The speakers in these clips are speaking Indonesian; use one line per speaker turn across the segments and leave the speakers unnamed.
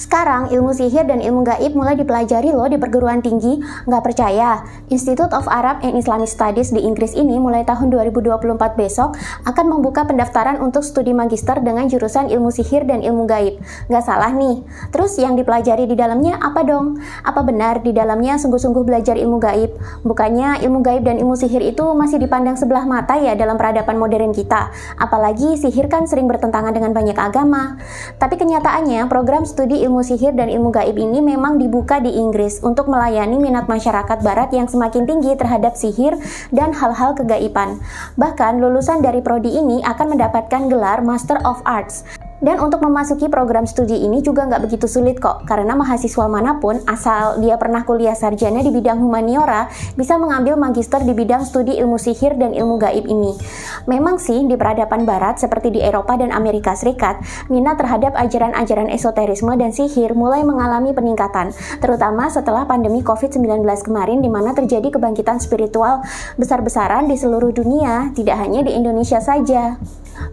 Sekarang ilmu sihir dan ilmu gaib mulai dipelajari loh di perguruan tinggi. Nggak percaya? Institute of Arab and Islamic Studies di Inggris ini mulai tahun 2024 besok akan membuka pendaftaran untuk studi magister dengan jurusan ilmu sihir dan ilmu gaib. Nggak salah nih. Terus yang dipelajari di dalamnya apa dong? Apa benar di dalamnya sungguh-sungguh belajar ilmu gaib? Bukannya ilmu gaib dan ilmu sihir itu masih dipandang sebelah mata ya dalam peradaban modern kita. Apalagi sihir kan sering bertentangan dengan banyak agama. Tapi kenyataannya program studi ilmu sihir dan ilmu gaib ini memang dibuka di Inggris untuk melayani minat masyarakat barat yang semakin tinggi terhadap sihir dan hal-hal kegaiban. Bahkan lulusan dari prodi ini akan mendapatkan gelar Master of Arts. Dan untuk memasuki program studi ini juga nggak begitu sulit kok, karena mahasiswa manapun asal dia pernah kuliah sarjana di bidang humaniora bisa mengambil magister di bidang studi ilmu sihir dan ilmu gaib ini. Memang sih di peradaban barat seperti di Eropa dan Amerika Serikat, minat terhadap ajaran-ajaran esoterisme dan sihir mulai mengalami peningkatan, terutama setelah pandemi COVID-19 kemarin di mana terjadi kebangkitan spiritual besar-besaran di seluruh dunia, tidak hanya di Indonesia saja.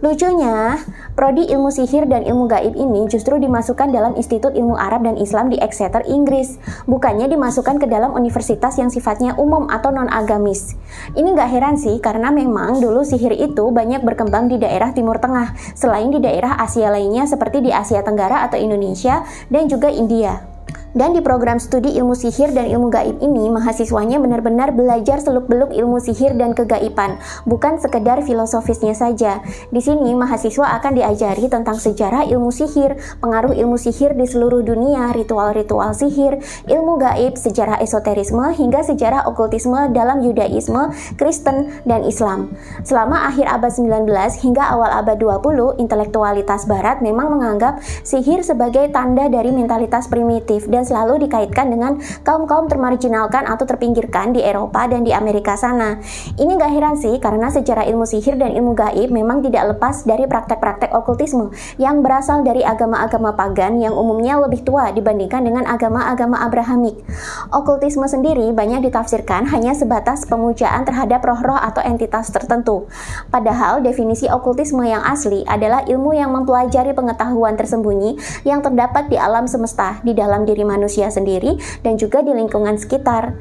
Lucunya, prodi ilmu sihir dan ilmu gaib ini justru dimasukkan dalam Institut Ilmu Arab dan Islam di Exeter, Inggris. Bukannya dimasukkan ke dalam universitas yang sifatnya umum atau non-agamis. Ini nggak heran sih, karena memang dulu sihir itu banyak berkembang di daerah Timur Tengah, selain di daerah Asia lainnya seperti di Asia Tenggara atau Indonesia, dan juga India. Dan di program studi ilmu sihir dan ilmu gaib ini, mahasiswanya benar-benar belajar seluk-beluk ilmu sihir dan kegaiban, bukan sekedar filosofisnya saja. Di sini, mahasiswa akan diajari tentang sejarah ilmu sihir, pengaruh ilmu sihir di seluruh dunia, ritual-ritual sihir, ilmu gaib, sejarah esoterisme, hingga sejarah okultisme dalam Yudaisme, Kristen, dan Islam. Selama akhir abad 19 hingga awal abad 20, intelektualitas Barat memang menganggap sihir sebagai tanda dari mentalitas primitif dan selalu dikaitkan dengan kaum-kaum termarginalkan atau terpinggirkan di Eropa dan di Amerika sana. Ini gak heran sih, karena sejarah ilmu sihir dan ilmu gaib memang tidak lepas dari praktek-praktek okultisme yang berasal dari agama-agama pagan yang umumnya lebih tua dibandingkan dengan agama-agama Abrahamik. Okultisme sendiri banyak ditafsirkan hanya sebatas pemujaan terhadap roh-roh atau entitas tertentu. Padahal definisi okultisme yang asli adalah ilmu yang mempelajari pengetahuan tersembunyi yang terdapat di alam semesta, di dalam diri manusia sendiri dan juga di lingkungan sekitar.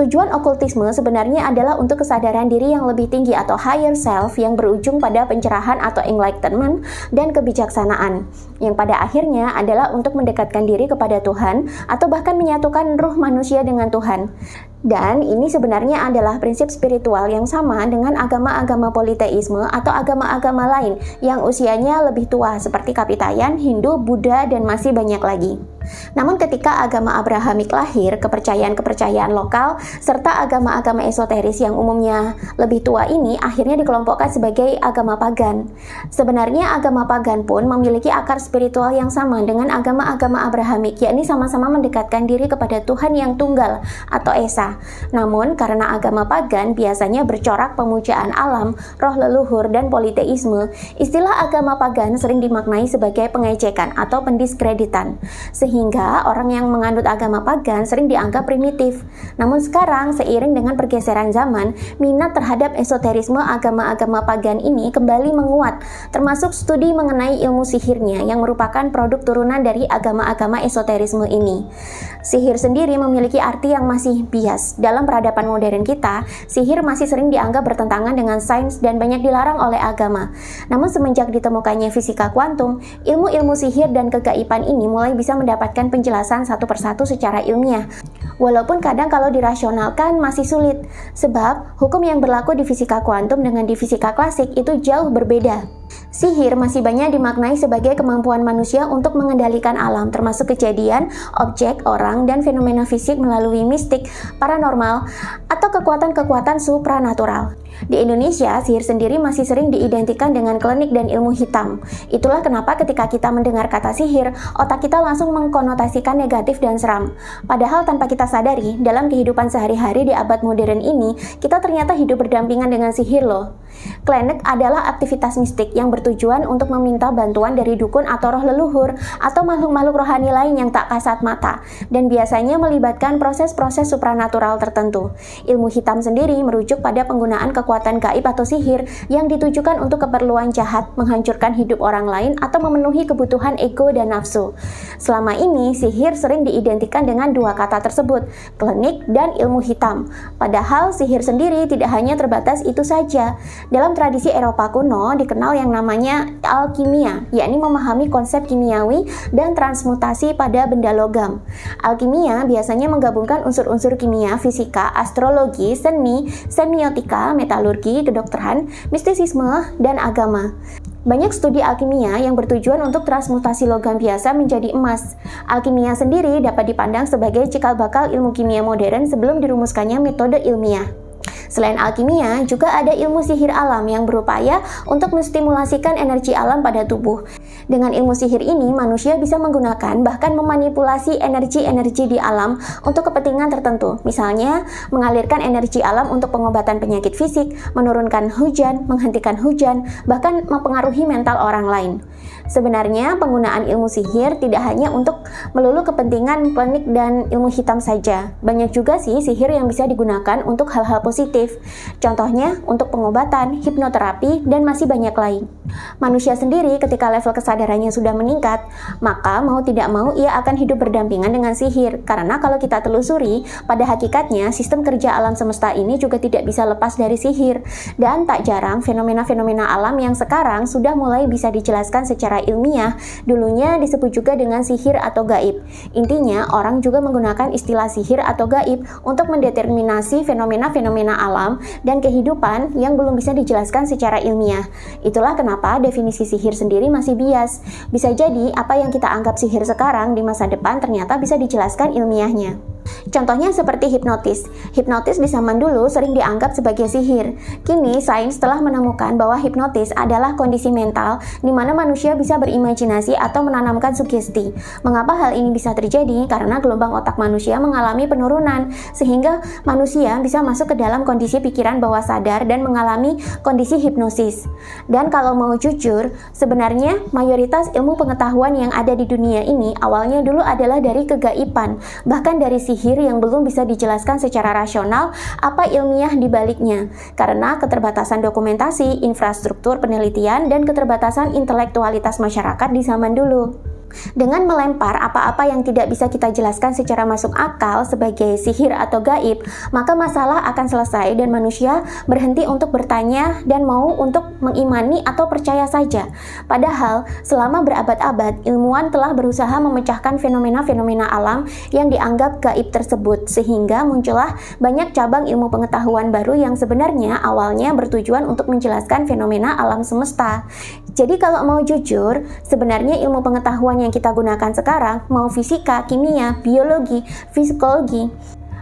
Tujuan okultisme sebenarnya adalah untuk kesadaran diri yang lebih tinggi atau higher self yang berujung pada pencerahan atau enlightenment dan kebijaksanaan, yang pada akhirnya adalah untuk mendekatkan diri kepada Tuhan atau bahkan menyatukan ruh manusia dengan Tuhan. Dan ini sebenarnya adalah prinsip spiritual yang sama dengan agama-agama politeisme atau agama-agama lain yang usianya lebih tua seperti Kapitayan, Hindu, Buddha, dan masih banyak lagi. Namun ketika agama Abrahamik lahir, kepercayaan-kepercayaan lokal serta agama-agama esoteris yang umumnya lebih tua ini akhirnya dikelompokkan sebagai agama pagan. Sebenarnya agama pagan pun memiliki akar spiritual yang sama dengan agama-agama Abrahamik, yakni sama-sama mendekatkan diri kepada Tuhan yang tunggal atau Esa. Namun karena agama pagan biasanya bercorak pemujaan alam, roh leluhur, dan politeisme, istilah agama pagan sering dimaknai sebagai pengejekan atau pendiskreditan. Sehingga orang yang menganut agama pagan sering dianggap primitif. Namun sekarang, seiring dengan pergeseran zaman, minat terhadap esoterisme agama-agama pagan ini kembali menguat, termasuk studi mengenai ilmu sihirnya yang merupakan produk turunan dari agama-agama esoterisme ini. Sihir sendiri memiliki arti yang masih bias. Dalam peradaban modern kita, sihir masih sering dianggap bertentangan dengan sains dan banyak dilarang oleh agama. Namun semenjak ditemukannya fisika kuantum, ilmu-ilmu sihir dan kegaiban ini mulai bisa mendapatkan penjelasan satu persatu secara ilmiah. Walaupun kadang kalau dirasionalkan masih sulit, sebab hukum yang berlaku di fisika kuantum dengan di fisika klasik itu jauh berbeda. Sihir masih banyak dimaknai sebagai kemampuan manusia untuk mengendalikan alam, termasuk kejadian, objek, orang, dan fenomena fisik melalui mistik, paranormal, atau kekuatan-kekuatan supranatural. Di Indonesia, sihir sendiri masih sering diidentikan dengan klinik dan ilmu hitam. Itulah kenapa ketika kita mendengar kata sihir, otak kita langsung mengkonotasikan negatif dan seram. Padahal tanpa kita sadari, dalam kehidupan sehari-hari di abad modern ini, kita ternyata hidup berdampingan dengan sihir loh. Klenek adalah aktivitas mistik yang bertujuan untuk meminta bantuan dari dukun atau roh leluhur atau makhluk-makhluk rohani lain yang tak kasat mata, dan biasanya melibatkan proses-proses supranatural tertentu. Ilmu hitam sendiri merujuk pada penggunaan kekuatan gaib atau sihir yang ditujukan untuk keperluan jahat, menghancurkan hidup orang lain, atau memenuhi kebutuhan ego dan nafsu. Selama ini, sihir sering diidentikan dengan dua kata tersebut, klenik dan ilmu hitam. Padahal sihir sendiri tidak hanya terbatas itu saja. Dalam tradisi Eropa kuno dikenal yang namanya alkimia, yakni memahami konsep kimiawi dan transmutasi pada benda logam. Alkimia biasanya menggabungkan unsur-unsur kimia, fisika, astrologi, seni, semiotika, metalurgi, kedokteran, mistisisme, dan agama. Banyak studi alkimia yang bertujuan untuk transmutasi logam biasa menjadi emas. Alkimia sendiri dapat dipandang sebagai cikal bakal ilmu kimia modern sebelum dirumuskannya metode ilmiah. Selain alkimia, juga ada ilmu sihir alam yang berupaya untuk menstimulasikan energi alam pada tubuh. Dengan ilmu sihir ini, manusia bisa menggunakan bahkan memanipulasi energi-energi di alam untuk kepentingan tertentu. Misalnya, mengalirkan energi alam untuk pengobatan penyakit fisik, menurunkan hujan, menghentikan hujan, bahkan mempengaruhi mental orang lain. Sebenarnya, penggunaan ilmu sihir tidak hanya untuk melulu kepentingan klinik dan ilmu hitam saja. Banyak juga sih sihir yang bisa digunakan untuk hal-hal positif. Contohnya untuk pengobatan, hipnoterapi, dan masih banyak lain. Manusia sendiri ketika level kesadarannya sudah meningkat, maka mau tidak mau ia akan hidup berdampingan dengan sihir. Karena kalau kita telusuri, pada hakikatnya sistem kerja alam semesta ini juga tidak bisa lepas dari sihir. Dan tak jarang fenomena-fenomena alam yang sekarang sudah mulai bisa dijelaskan secara ilmiah, dulunya disebut juga dengan sihir atau gaib. Intinya, orang juga menggunakan istilah sihir atau gaib untuk mendeterminasi fenomena-fenomena alam dan kehidupan yang belum bisa dijelaskan secara ilmiah. Itulah kenapa definisi sihir sendiri masih bias. Bisa jadi apa yang kita anggap sihir sekarang di masa depan ternyata bisa dijelaskan ilmiahnya. Contohnya seperti hipnotis. Hipnotis di zaman dulu sering dianggap sebagai sihir. Kini sains telah menemukan bahwa hipnotis adalah kondisi mental di mana manusia bisa berimajinasi atau menanamkan sugesti. Mengapa hal ini bisa terjadi? Karena gelombang otak manusia mengalami penurunan, sehingga manusia bisa masuk ke dalam kondisi pikiran bawah sadar dan mengalami kondisi hipnosis. Dan kalau mau jujur, sebenarnya mayoritas ilmu pengetahuan yang ada di dunia ini awalnya dulu adalah dari kegaiban, bahkan dari sihir yang belum bisa dijelaskan secara rasional apa ilmiah di baliknya, karena keterbatasan dokumentasi, infrastruktur penelitian, dan keterbatasan intelektualitas masyarakat di zaman dulu. Dengan melempar apa-apa yang tidak bisa kita jelaskan secara masuk akal sebagai sihir atau gaib, maka masalah akan selesai dan manusia berhenti untuk bertanya dan mau untuk mengimani atau percaya saja. Padahal, selama berabad-abad, ilmuwan telah berusaha memecahkan fenomena-fenomena alam yang dianggap gaib tersebut, sehingga muncullah banyak cabang ilmu pengetahuan baru yang sebenarnya awalnya bertujuan untuk menjelaskan fenomena alam semesta. Jadi kalau mau jujur, sebenarnya ilmu pengetahuan yang kita gunakan sekarang, mau fisika, kimia, biologi, psikologi,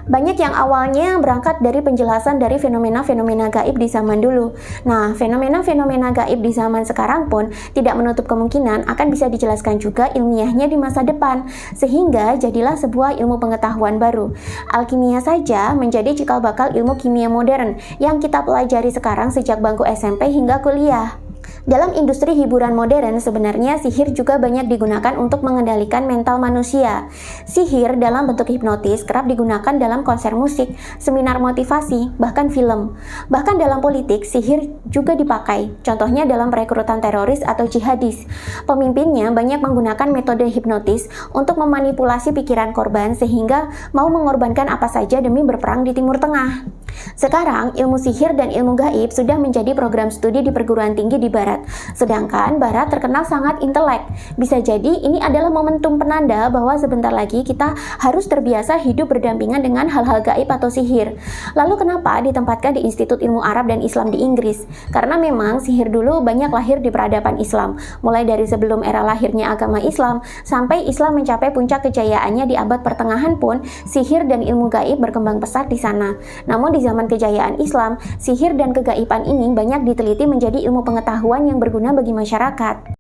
banyak yang awalnya berangkat dari penjelasan dari fenomena-fenomena gaib di zaman dulu. Nah, fenomena-fenomena gaib di zaman sekarang pun tidak menutup kemungkinan akan bisa dijelaskan juga ilmiahnya di masa depan, sehingga jadilah sebuah ilmu pengetahuan baru. Alkimia saja menjadi cikal bakal ilmu kimia modern yang kita pelajari sekarang sejak bangku SMP hingga kuliah. Dalam industri hiburan modern, sebenarnya sihir juga banyak digunakan untuk mengendalikan mental manusia. Sihir dalam bentuk hipnotis kerap digunakan dalam konser musik, seminar motivasi, bahkan film. Bahkan dalam politik, sihir juga dipakai, contohnya dalam perekrutan teroris atau jihadis. Pemimpinnya banyak menggunakan metode hipnotis untuk memanipulasi pikiran korban sehingga mau mengorbankan apa saja demi berperang di Timur Tengah. Sekarang, ilmu sihir dan ilmu gaib sudah menjadi program studi di perguruan tinggi di Barat. Sedangkan Barat terkenal sangat intelek. Bisa jadi ini adalah momentum penanda bahwa sebentar lagi kita harus terbiasa hidup berdampingan dengan hal-hal gaib atau sihir. Lalu kenapa ditempatkan di Institut Ilmu Arab dan Islam di Inggris? Karena memang sihir dulu banyak lahir di peradaban Islam. Mulai dari sebelum era lahirnya agama Islam, sampai Islam mencapai puncak kejayaannya di abad pertengahan pun, sihir dan ilmu gaib berkembang pesat di sana. Namun di zaman kejayaan Islam, sihir dan kegaiban ini banyak diteliti menjadi ilmu pengetahuan yang berguna bagi masyarakat.